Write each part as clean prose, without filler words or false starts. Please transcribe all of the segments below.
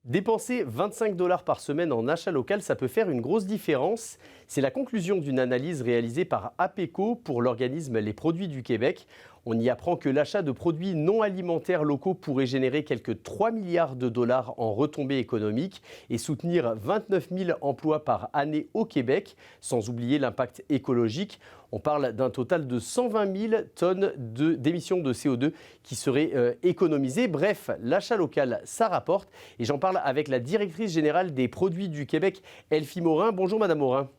Dépenser 25 dollars par semaine en achat local, ça peut faire une grosse différence. C'est la conclusion d'une analyse réalisée par APECO pour l'organisme Les Produits du Québec. On y apprend que l'achat de produits non alimentaires locaux pourrait générer quelques 3 milliards de dollars en retombées économiques et soutenir 29 000 emplois par année au Québec, sans oublier l'impact écologique. On parle d'un total de 120 000 tonnes d'émissions de CO2 qui seraient économisées. Bref, l'achat local, ça rapporte. Et j'en parle avec la directrice générale des Produits du Québec, Elfie Morin. Bonjour Madame Morin.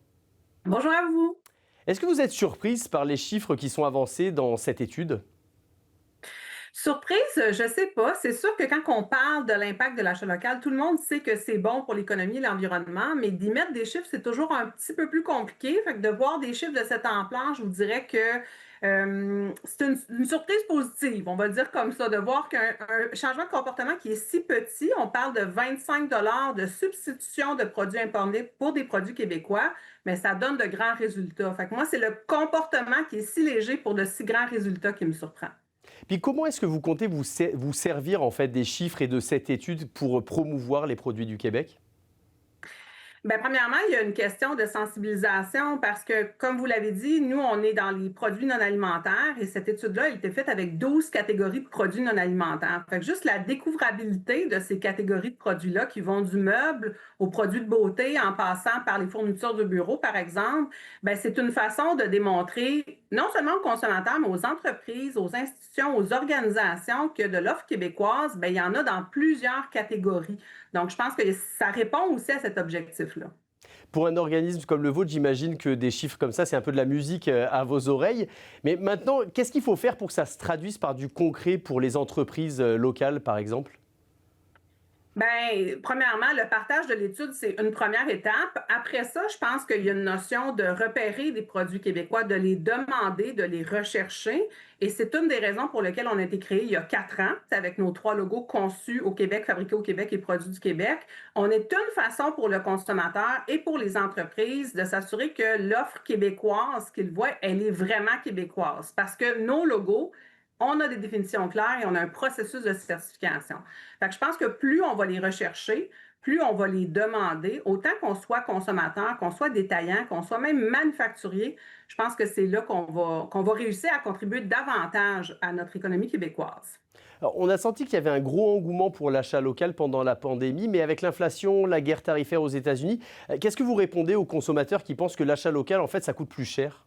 Bonjour à vous. Est-ce que vous êtes surprise par les chiffres qui sont avancés dans cette étude? Surprise, je sais pas. C'est sûr que quand on parle de l'impact de l'achat local, tout le monde sait que c'est bon pour l'économie et l'environnement, mais d'y mettre des chiffres, c'est toujours un petit peu plus compliqué. Fait que de voir des chiffres de cette ampleur, je vous dirais que c'est une surprise positive, on va le dire comme ça, de voir qu'un changement de comportement qui est si petit, on parle de 25 de substitution de produits importés pour des produits québécois, mais ça donne de grands résultats. Fait que moi, c'est le comportement qui est si léger pour de si grands résultats qui me surprend. Puis comment est-ce que vous comptez vous servir en fait des chiffres et de cette étude pour promouvoir les produits du Québec? Bien, premièrement, il y a une question de sensibilisation parce que, comme vous l'avez dit, nous, on est dans les produits non alimentaires et cette étude-là, elle était faite avec 12 catégories de produits non alimentaires. Fait que juste la découvrabilité de ces catégories de produits-là qui vont du meuble aux produits de beauté en passant par les fournitures de bureau, par exemple, bien, c'est une façon de démontrer non seulement aux consommateurs, mais aux entreprises, aux institutions, aux organisations que de l'offre québécoise, bien, il y en a dans plusieurs catégories. Donc, je pense que ça répond aussi à cet objectif-là. Pour un organisme comme le vôtre, j'imagine que des chiffres comme ça, c'est un peu de la musique à vos oreilles. Mais maintenant, qu'est-ce qu'il faut faire pour que ça se traduise par du concret pour les entreprises locales, par exemple? Bien, premièrement, le partage de l'étude, c'est une première étape. Après ça, je pense qu'il y a une notion de repérer des produits québécois, de les demander, de les rechercher. Et c'est une des raisons pour lesquelles on a été créé il y a 4 ans, c'est avec nos 3 logos conçus au Québec, fabriqués au Québec et produits du Québec. On est une façon pour le consommateur et pour les entreprises de s'assurer que l'offre québécoise qu'ils voient, elle est vraiment québécoise. Parce que nos logos, on a des définitions claires et on a un processus de certification. Fait que je pense que plus on va les rechercher, plus on va les demander, autant qu'on soit consommateur, qu'on soit détaillant, qu'on soit même manufacturier, je pense que c'est là qu'on va réussir à contribuer davantage à notre économie québécoise. Alors, on a senti qu'il y avait un gros engouement pour l'achat local pendant la pandémie, mais avec l'inflation, la guerre tarifaire aux États-Unis, qu'est-ce que vous répondez aux consommateurs qui pensent que l'achat local, en fait, ça coûte plus cher?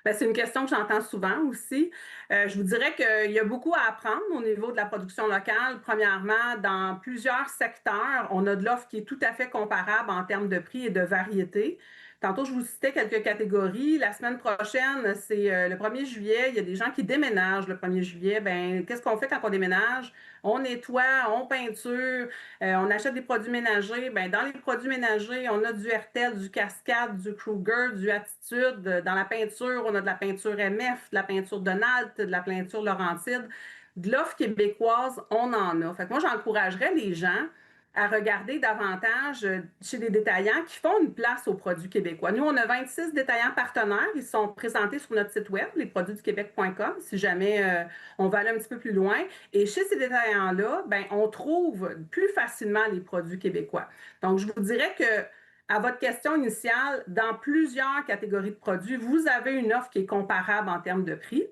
Ben, c'est une question que j'entends souvent aussi. Je vous dirais qu'il y a beaucoup à apprendre au niveau de la production locale. Premièrement, dans plusieurs secteurs, on a de l'offre qui est tout à fait comparable en termes de prix et de variété. Tantôt, je vous citais quelques catégories. La semaine prochaine, c'est le 1er juillet. Il y a des gens qui déménagent le 1er juillet. Ben, qu'est-ce qu'on fait quand on déménage? On nettoie, on peinture, on achète des produits ménagers. Ben, dans les produits ménagers, on a du Hertel, du Cascade, du Kruger, du Attitude. Dans la peinture, on a de la peinture MF, de la peinture Donald, de la peinture Laurentide. De l'offre québécoise, on en a. Fait que moi, j'encouragerais les gens à regarder davantage chez des détaillants qui font une place aux produits québécois. Nous, on a 26 détaillants partenaires. Ils sont présentés sur notre site web, lesproduitsduquebec.com, si jamais on va aller un petit peu plus loin. Et chez ces détaillants-là, ben, on trouve plus facilement les produits québécois. Donc, je vous dirais que à votre question initiale, dans plusieurs catégories de produits, vous avez une offre qui est comparable en termes de prix.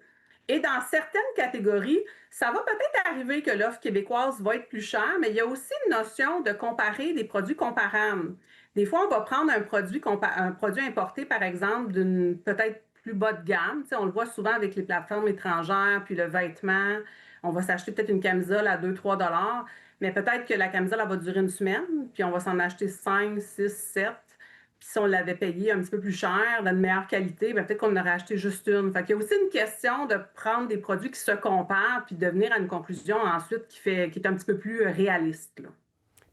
Et dans certaines catégories, ça va peut-être arriver que l'offre québécoise va être plus chère, mais il y a aussi une notion de comparer des produits comparables. Des fois, on va prendre un produit importé, par exemple, d'une peut-être plus bas de gamme. Tu sais, on le voit souvent avec les plateformes étrangères, puis le vêtement. On va s'acheter peut-être une camisole à 2, 3 dollars, mais peut-être que la camisole, elle va durer une semaine, puis on va s'en acheter 5, 6, 7. Puis si on l'avait payé un petit peu plus cher, de meilleure qualité, bien, peut-être qu'on en aurait acheté juste une. Fait qu'il y a aussi une question de prendre des produits qui se comparent puis de venir à une conclusion ensuite qui est un petit peu plus réaliste, là.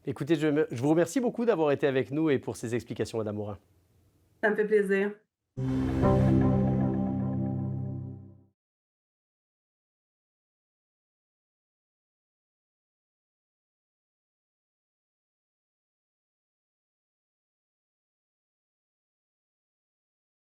Écoutez, je vous remercie beaucoup d'avoir été avec nous et pour ces explications, Madame Morin. Ça me fait plaisir.